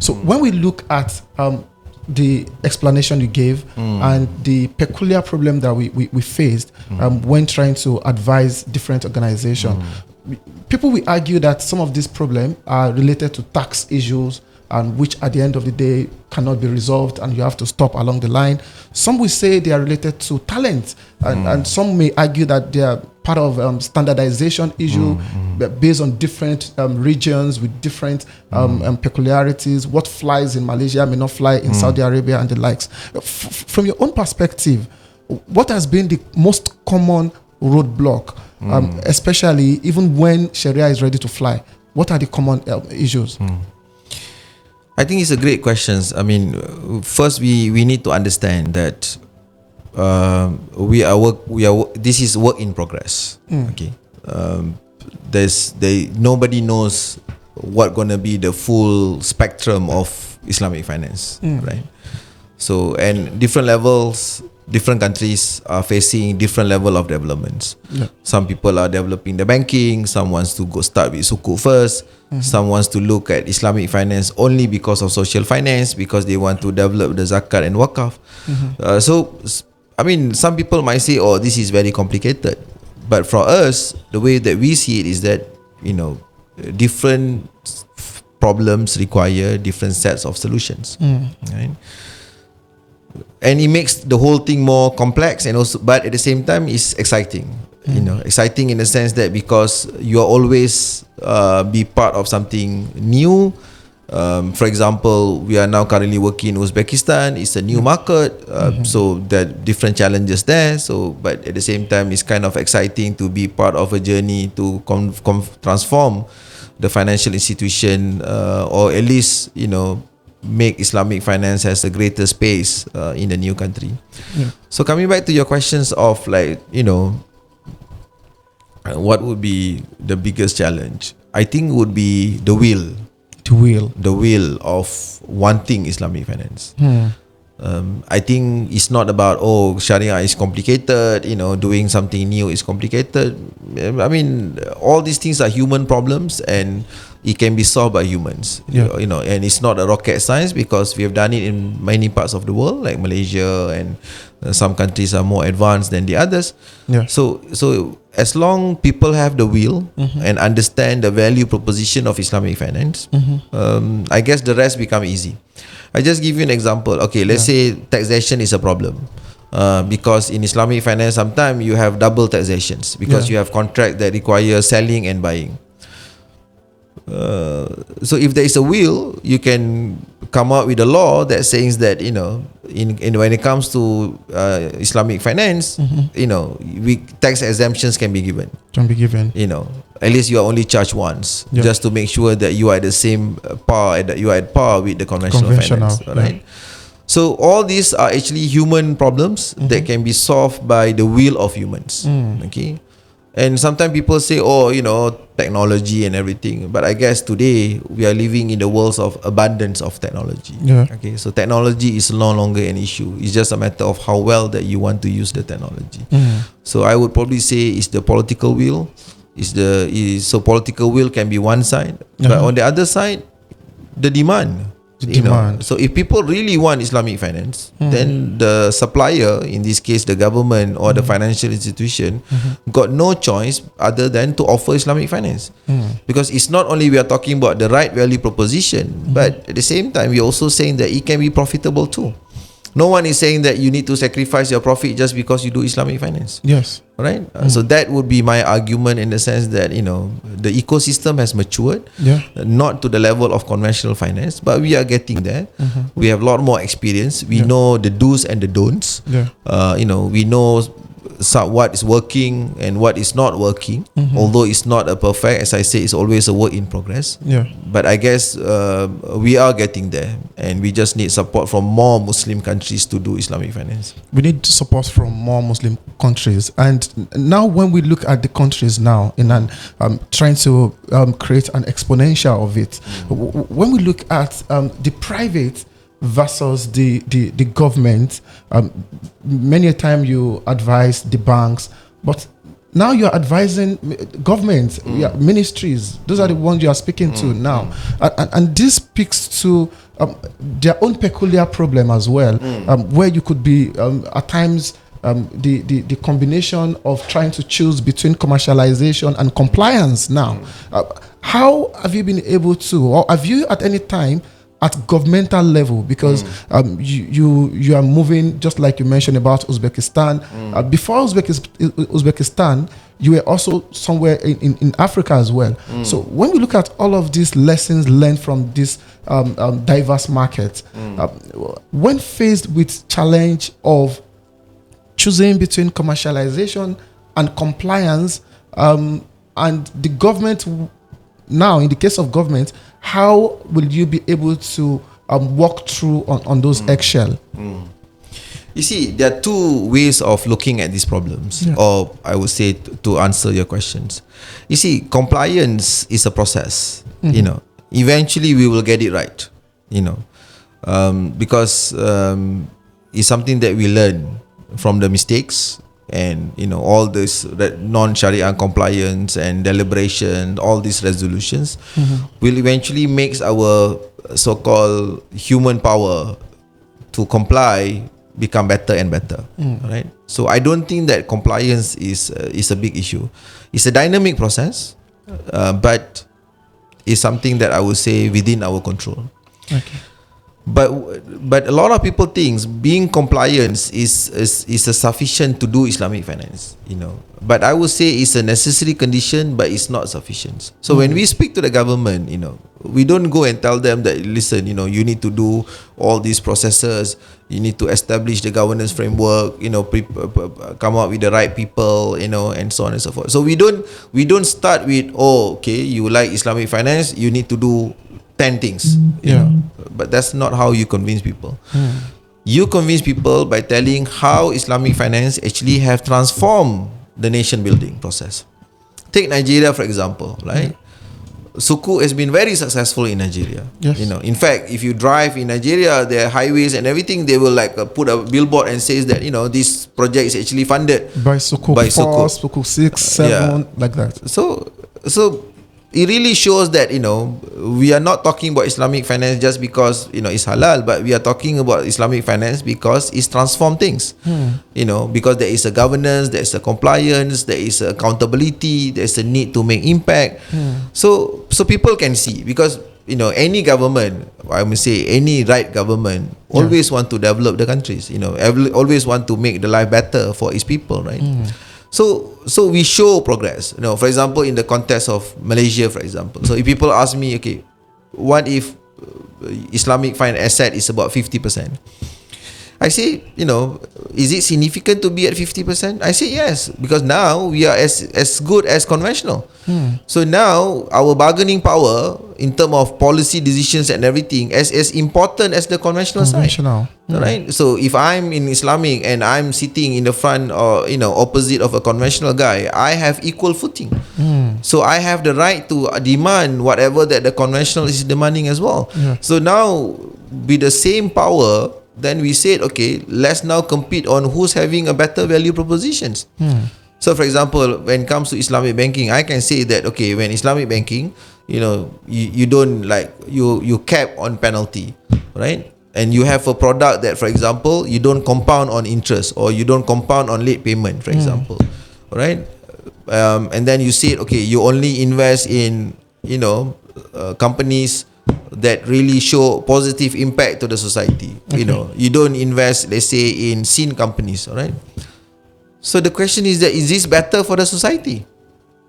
So when we look at the explanation you gave and the peculiar problem that we faced when trying to advise different organizations, people will argue that some of these problems are related to tax issues, and which at the end of the day cannot be resolved and you have to stop along the line. Some will say they are related to talent, and some may argue that they are part of standardization issue based on different regions with different peculiarities. What flies in Malaysia may not fly in Saudi Arabia and the likes. From your own perspective, what has been the most common roadblock, especially even when Sharia is ready to fly? What are the common issues? I think it's a great question. I mean, first we need to understand that this is work in progress. Okay, nobody knows what gonna be the full spectrum of Islamic finance, right? So, and different levels, different countries are facing different level of developments. Some people are developing the banking, some wants to go start with sukuk first, some wants to look at Islamic finance only because of social finance, because they want to develop the zakat and wakaf. So I mean, some people might say, oh, this is very complicated, but for us, the way that we see it is that, you know, different problems require different sets of solutions, right? And it makes the whole thing more complex, and also, but at the same time, it's exciting. You know, exciting in the sense that because you are always be part of something new. For example, we are now currently working in Uzbekistan. It's a new market, so there are different challenges there. So, but at the same time, it's kind of exciting to be part of a journey to transform the financial institution, or at least, you know, make Islamic finance as a greater space in the new country. So coming back to your questions of, like, you know, what would be the biggest challenge? I think would be the will of wanting Islamic finance. I think it's not about, oh, Sharia is complicated, you know, doing something new is complicated. I mean, all these things are human problems, and it can be solved by humans. You know, and it's not a rocket science, because we have done it in many parts of the world, like Malaysia, and some countries are more advanced than the others. So as long people have the will and understand the value proposition of Islamic finance, I guess the rest become easy. I just give you an example. Okay, let's say taxation is a problem. Because in Islamic finance, sometimes you have double taxations, because you have contract that require selling and buying. So if there is a will, you can come out with a law that says that, you know, in when it comes to Islamic finance, you know, tax exemptions can be given. You know, at least you are only charged once, just to make sure that you are at the same par, you are at par with the conventional finance, right? So all these are actually human problems that can be solved by the will of humans. Okay. And sometimes people say, oh, you know, technology and everything. But I guess today we are living in the world of abundance of technology. Okay, so technology is no longer an issue. It's just a matter of how well that you want to use the technology. So I would probably say it's the political will. So political will can be one side, but on the other side, the demand. So if people really want Islamic finance, then the supplier, in this case the government or the financial institution, got no choice other than to offer Islamic finance. Because it's not only we are talking about the right value proposition, but at the same time we are also saying that it can be profitable too. No one is saying that you need to sacrifice your profit just because you do Islamic finance. Right? So that would be my argument, in the sense that, you know, the ecosystem has matured, not to the level of conventional finance, but we are getting there. We have a lot more experience. We know the do's and the don'ts. You know, we know what is working and what is not working. Although it's not a perfect, as I say, it's always a work in progress. But I guess we are getting there, and we just need support from more Muslim countries to do Islamic finance. We need support from more Muslim countries. And now when we look at the countries now in trying to create an exponential of it, when we look at the private versus the government, many a time you advise the banks, but now you're advising governments, ministries. Those are the ones you are speaking to now. And this speaks to their own peculiar problem as well, where you could be at times the combination of trying to choose between commercialization and compliance now. How have you been able to, or have you at any time at governmental level, because you are moving, just like you mentioned about Uzbekistan. Before Uzbekistan, you were also somewhere in Africa as well. So when we look at all of these lessons learned from this diverse market, when faced with challenge of choosing between commercialization and compliance, and the government, now in the case of government, how will you be able to walk through on those eggshell? You see, there are two ways of looking at these problems, or I would say to answer your questions. You see, compliance is a process. You know, eventually we will get it right. You know, because it's something that we learn from the mistakes. And you know, all this non-Sharia compliance and deliberation, all these resolutions will eventually make our so-called human power to comply become better and better. Right? So I don't think that compliance is a big issue. It's a dynamic process, but it's something that I would say within our control. Okay. But a lot of people think being compliant is a sufficient to do Islamic finance, you know. But I would say it's a necessary condition, but it's not sufficient. So when we speak to the government, you know, we don't go and tell them that, listen, you know, you need to do all these processes, you need to establish the governance framework, you know, come up with the right people, you know, and so on and so forth. So we don't start with, oh, okay, you like Islamic finance, you need to do 10 things. You know? But that's not how you convince people. You convince people by telling how Islamic finance actually have transformed the nation building process. Take Nigeria for example, right? Sukuk has been very successful in Nigeria. You know, in fact, if you drive in Nigeria, their highways and everything, they will like put a billboard and says that, you know, this project is actually funded by Sukuk 4, Sukuk 6, 7, like that. So it really shows that, you know, we are not talking about Islamic finance just because, you know, it's halal, but we are talking about Islamic finance because it's transformed things. You know, because there is a governance, there is a compliance, there is accountability, there is a need to make impact. So people can see, because, you know, any government, I would say any right government, always want to develop the countries, you know, always want to make the life better for its people, right? So we show progress. You know, for example, in the context of Malaysia, for example. So if people ask me, okay, what if Islamic finance asset is about 50%? I say, you know, is it significant to be at 50%? I say yes, because now we are as good as conventional. So now our bargaining power in terms of policy decisions and everything as important as the conventional side. Right? So if I'm in Islamic and I'm sitting in the front or, you know, opposite of a conventional guy, I have equal footing. So I have the right to demand whatever that the conventional is demanding as well. So now with the same power, then we said, okay, let's now compete on who's having a better value propositions. So for example, when it comes to Islamic banking, I can say that, okay, when Islamic banking, you know, you don't like, you cap on penalty, right? And you have a product that, for example, you don't compound on interest, or you don't compound on late payment, for example, right? And then you said, okay, you only invest in, you know, companies that really show positive impact to the society. You know, you don't invest, let's say, in sin companies, all right? So the question is that, is this better for the society?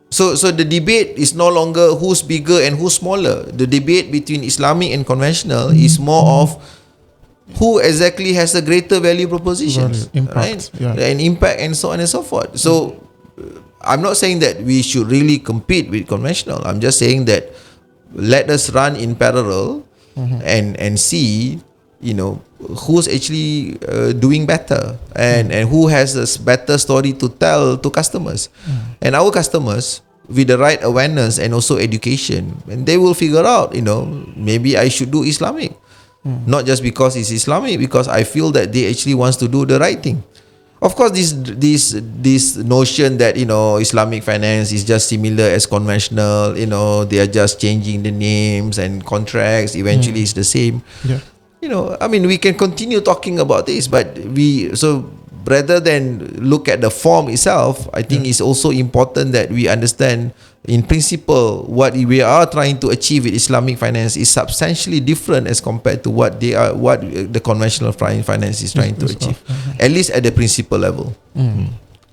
So the debate is no longer who's bigger and who's smaller. The debate between Islamic and conventional is more of who exactly has a greater value proposition, right? And impact and so on and so forth. So I'm not saying that we should really compete with conventional. I'm just saying that let us run in parallel and see, you know, who's actually doing better and who has a better story to tell to customers. And our customers, with the right awareness and also education, and they will figure out, you know, maybe I should do Islamic. Not just because it's Islamic, because I feel that they actually wants to do the right thing. Of course, this notion that Islamic finance is just similar as conventional, they are just changing the names and contracts. Eventually, it's the same. Yeah. I mean, we can continue talking about this, but rather than look at the form itself, I think it's also important that we understand, in principle, what we are trying to achieve with Islamic finance is substantially different as compared to what the conventional finance is trying to achieve, at least at the principle level.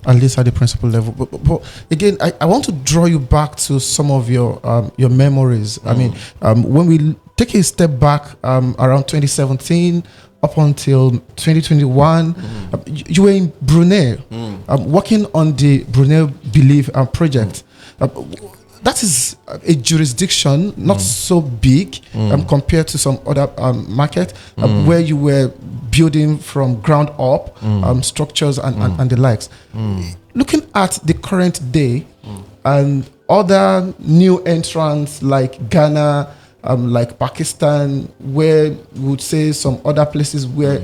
At least at the principal level. But again, I want to draw you back to some of your memories. I mean, when we take a step back around 2017 up until 2021, you were in Brunei, working on the Brunei Belief project. That is a jurisdiction not so big compared to some other market where you were building from ground up structures and the likes. Looking at the current day and other new entrants like Ghana, like Pakistan, where we would say some other places where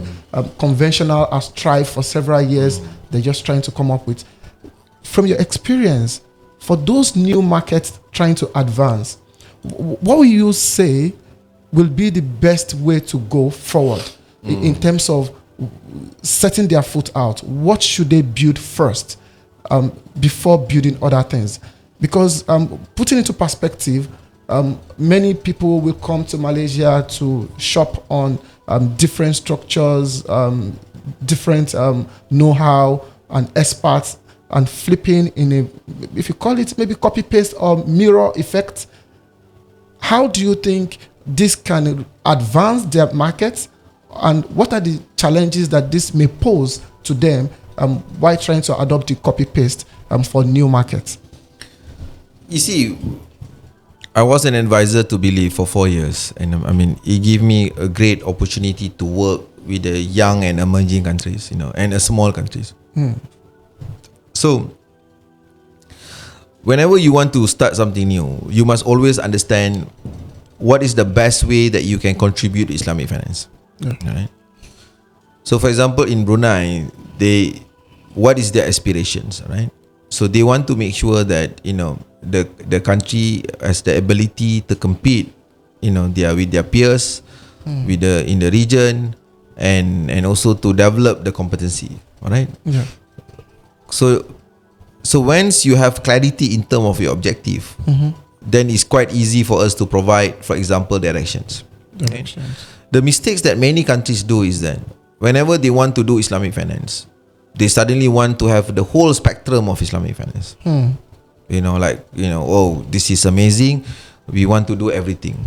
conventional has thrived for several years, they're just trying to come up with. From your experience, for those new markets trying to advance, what will you say will be the best way to go forward in terms of setting their foot out? What should they build first before building other things? Because putting into perspective, many people will come to Malaysia to shop on different structures, different know-how and experts, and flipping in a, if you call it maybe copy paste or mirror effect. How do you think this can advance their markets, and what are the challenges that this may pose to them while trying to adopt the copy paste for new markets? You see, I was an advisor to Belief for 4 years, and I mean, it gave me a great opportunity to work with the young and emerging countries, and small countries. So, whenever you want to start something new, you must always understand what is the best way that you can contribute to Islamic finance. Right? So, for example, in Brunei, what is their aspirations, right? So they want to make sure that the country has the ability to compete, with their peers, in the region, and also to develop the competency. All right. Yeah. So once you have clarity in terms of your objective, then it's quite easy for us to provide, for example, directions. Okay? The mistakes that many countries do is that whenever they want to do Islamic finance, they suddenly want to have the whole spectrum of Islamic finance. Oh, this is amazing, we want to do everything.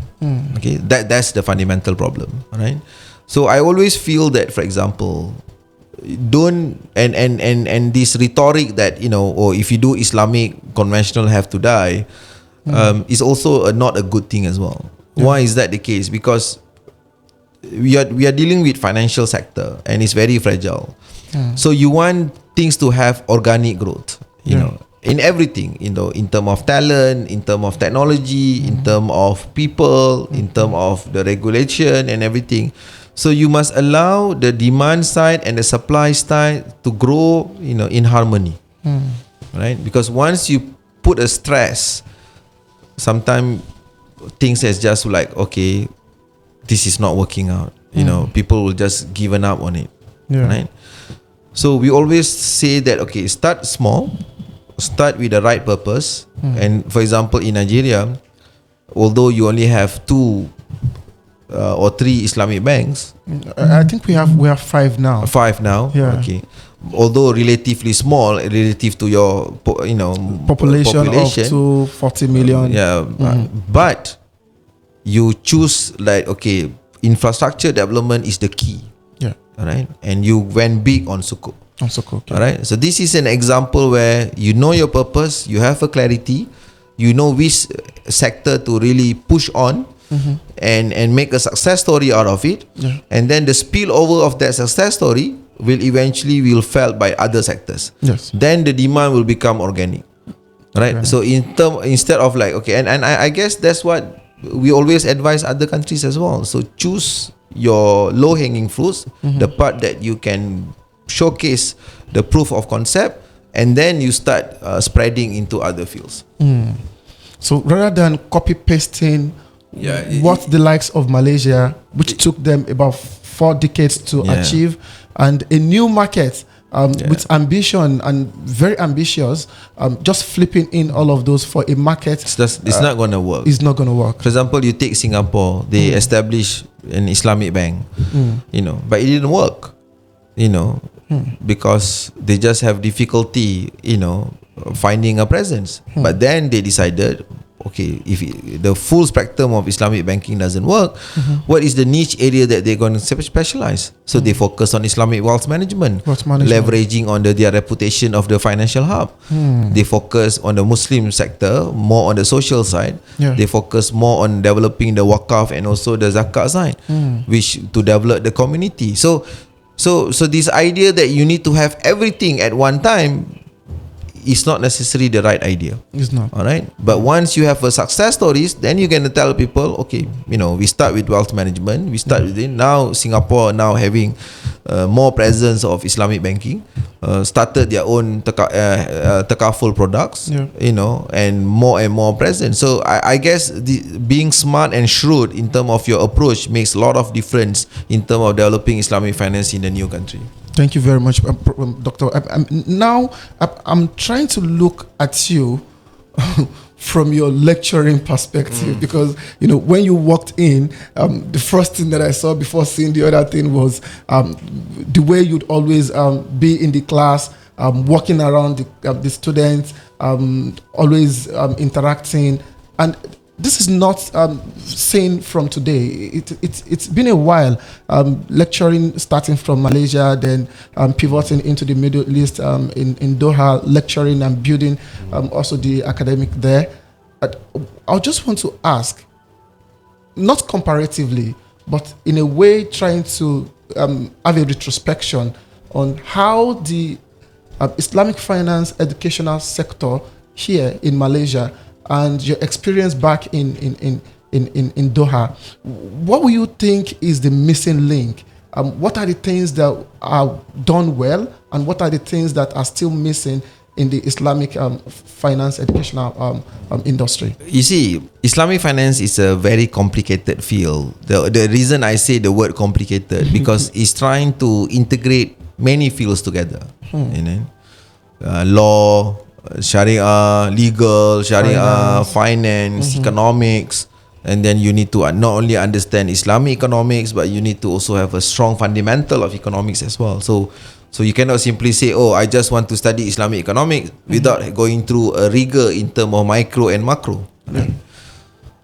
Okay, that's the fundamental problem, right? So I always feel that, for example, don't and this rhetoric that if you do Islamic, conventional have to die, is also not a good thing as well. Why is that the case? Because we are dealing with financial sector, and it's very fragile. So you want things to have organic growth, in everything, in terms of talent, in terms of technology, in terms of people, in terms of the regulation and everything. So you must allow the demand side and the supply side to grow, in harmony, right? Because once you put a stress, sometimes things is just like, okay, this is not working out. People will just given up on it, right? So we always say that, okay, start small, start with the right purpose. And for example, in Nigeria, although you only have 2 or 3 Islamic banks, I think we have 5 now. 5 now. Yeah. Okay. Although relatively small relative to your population up to 40 million. Yeah. But you choose like, okay, infrastructure development is the key. Yeah. All right. And you went big on Sukuk. Okay. All right. So this is an example where you know your purpose, you have a clarity, you know which sector to really push on, and make a success story out of it. And then the spillover of that success story will eventually felt by other sectors. Then the demand will become organic. Right. So instead of like, okay, and I guess that's what we always advise other countries as well. So choose your low-hanging fruits, the part that you can showcase the proof of concept, and then you start spreading into other fields. So rather than copy pasting what the likes of Malaysia, which took them about 4 decades to achieve, and a new market with ambition and very ambitious, just flipping in all of those for a market, it's not going to work. It's not going to work. For example, you take Singapore, they established an Islamic bank, but it didn't work, because they just have difficulty, finding a presence. But then they decided, okay, if the full spectrum of Islamic banking doesn't work, what is the niche area that they're going to specialize? So they focus on Islamic wealth management, leveraging on their reputation of the financial hub. They focus on the Muslim sector, more on the social side. They focus more on developing the wakaf and also the zakat side, which to develop the community. So this idea that you need to have everything at one time is not necessarily the right idea. It's not. All right. But once you have a success stories, then you're going to tell people, okay, we start with wealth management. We start with it. Now Singapore now having more presence of Islamic banking, started their own takaful products, and more present. So I guess being smart and shrewd in terms of your approach makes a lot of difference in terms of developing Islamic finance in the new country. Thank you very much, Doctor. Now I'm trying to look at you from your lecturing perspective, because when you walked in, the first thing that I saw before seeing the other thing was the way you'd always be in the class, walking around the students, always interacting, and this is not seen from today. It's been a while, lecturing starting from Malaysia, then pivoting into the Middle East, in Doha, lecturing and building also the academic there. I just want to ask, not comparatively, but in a way trying to have a retrospection on how the Islamic finance educational sector here in Malaysia and your experience back in Doha, what will you think is the missing link? What are the things that are done well, and what are the things that are still missing in the Islamic finance educational industry? You see, Islamic finance is a very complicated field. The reason I say the word complicated, because it's trying to integrate many fields together. Law, Sharia, legal, Sharia, finance, economics, and then you need to not only understand Islamic economics, but you need to also have a strong fundamental of economics as well. So you cannot simply say, oh, I just want to study Islamic economics without going through a rigor in terms of micro and macro. Right?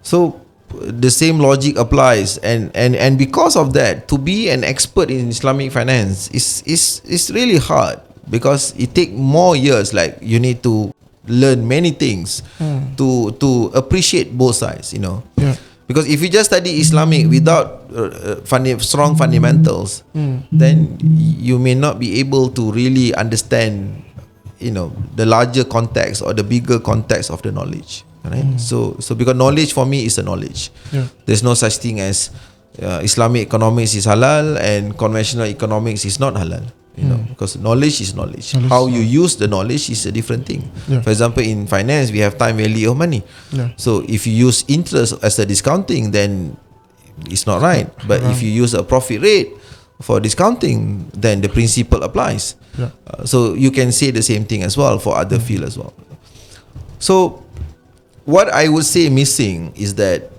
So the same logic applies, and because of that, to be an expert in Islamic finance is really hard. Because it takes more years, like you need to learn many things to appreciate both sides, Because if you just study Islamic without strong fundamentals, then you may not be able to really understand, the larger context or the bigger context of the knowledge. Right? So because knowledge for me is a knowledge. There's no such thing as Islamic economics is halal and conventional economics is not halal. Because knowledge is knowledge. How you use the knowledge is a different thing. For example, in finance, we have time value of money. So if you use interest as a discounting, then it's not right. But if you use a profit rate for discounting, then the principle applies. So you can say the same thing as well for other field as well. So what I would say missing is that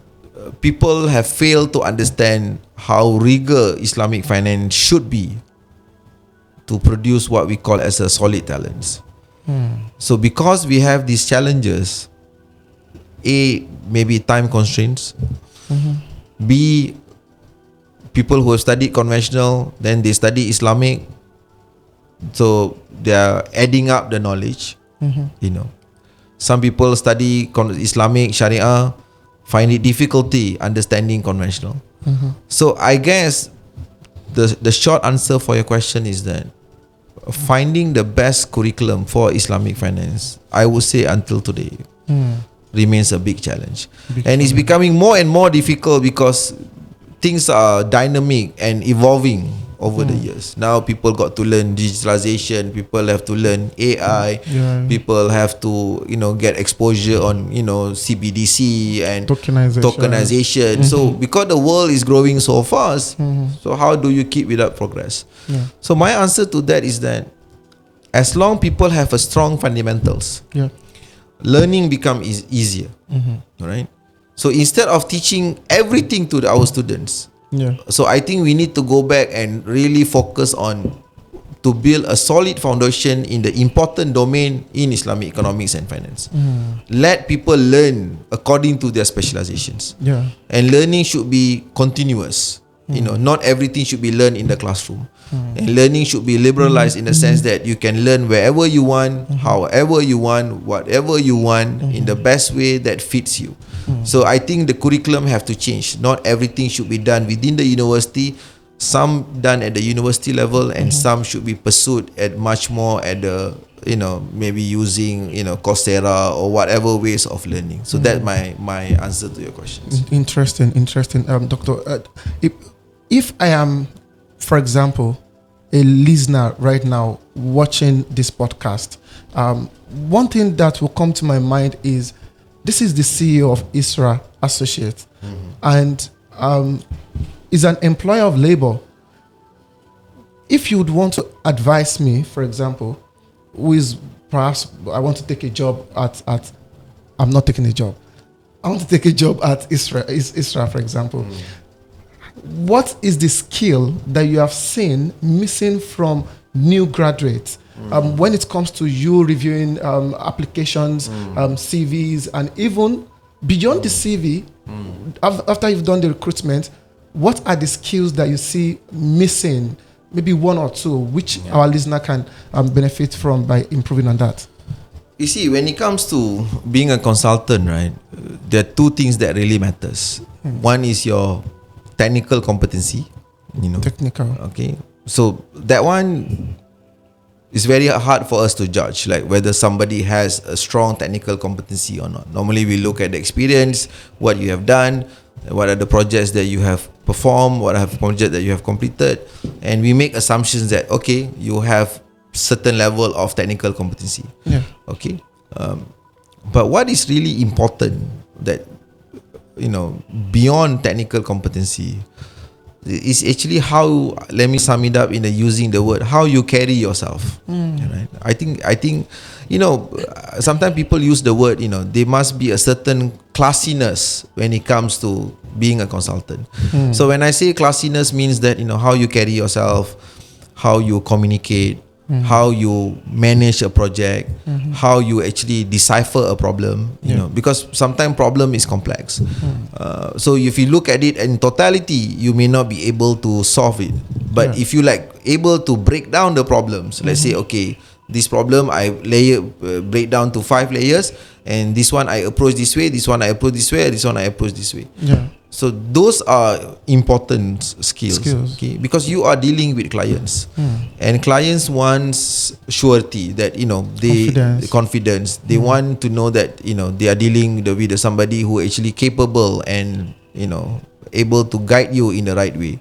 people have failed to understand how rigor Islamic finance should be to produce what we call as a solid talents. So because we have these challenges, A, maybe time constraints, B, people who have studied conventional, then they study Islamic, so they are adding up the knowledge. Some people study Islamic Sharia, find it difficulty understanding conventional. So I guess the short answer for your question is that finding the best curriculum for Islamic finance, I would say until today, remains a big challenge. It's becoming more and more difficult because things are dynamic and evolving over the years. Now people got to learn digitalization, people have to learn AI, people have to, get exposure on, CBDC and tokenization. So because the world is growing so fast, so how do you keep with that progress? So my answer to that is that as long people have a strong fundamentals, learning becomes easier. Right? So instead of teaching everything to our students, so I think we need to go back and really focus on to build a solid foundation in the important domain in Islamic economics and finance. Let people learn according to their specializations. And learning should be continuous. Not everything should be learned in the classroom. And learning should be liberalized in the sense that you can learn wherever you want, however you want, whatever you want, in the best way that fits you. So I think the curriculum have to change. Not everything should be done within the university. Some done at the university level, and some should be pursued at much more at the, maybe using, Coursera or whatever ways of learning. So that's my answer to your questions. Interesting. Doctor, if I am, for example, a listener right now watching this podcast, one thing that will come to my mind is, this is the CEO of ISRA Associates, and is an employer of labor. If you would want to advise me, for example, who is perhaps, I want to take a job at I'm not taking a job. I want to take a job at ISRA, for example. What is the skill that you have seen missing from new graduates when it comes to you reviewing applications, CVs, and even beyond the CV, after you've done the recruitment, what are the skills that you see missing? Maybe one or two, which our listener can benefit from by improving on that. You see, when it comes to being a consultant, right, there are two things that really matters. One is your technical competency. Technical. Okay. So that one is very hard for us to judge, like whether somebody has a strong technical competency or not. Normally we look at the experience, what you have done, what are the projects that you have performed, what are the projects that you have completed, and we make assumptions that, okay, you have certain level of technical competency. Okay. But what is really important that, beyond technical competency is actually how, let me sum it up in using the word, how you carry yourself. Right? I think sometimes people use the word, there must be a certain classiness when it comes to being a consultant. So when I say classiness, means that, how you carry yourself, how you communicate, how you manage a project, how you actually decipher a problem, because sometimes problem is complex. So if you look at it in totality, you may not be able to solve it. But if you able to break down the problems, let's say, okay, this problem I break down to 5 layers, and this one I approach this way, this one I approach this way, this one I approach this way. So those are important skills. Okay? Because you are dealing with clients, and clients want surety that confidence. They want to know that they are dealing with somebody who actually capable and able to guide you in the right way.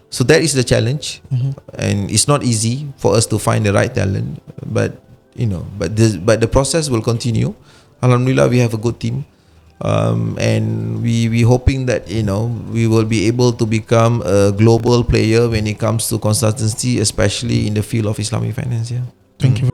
So that is the challenge, and it's not easy for us to find the right talent. But but the process will continue. Alhamdulillah, we have a good team. And we hoping that we will be able to become a global player when it comes to consultancy, especially in the field of Islamic finance. Thank you.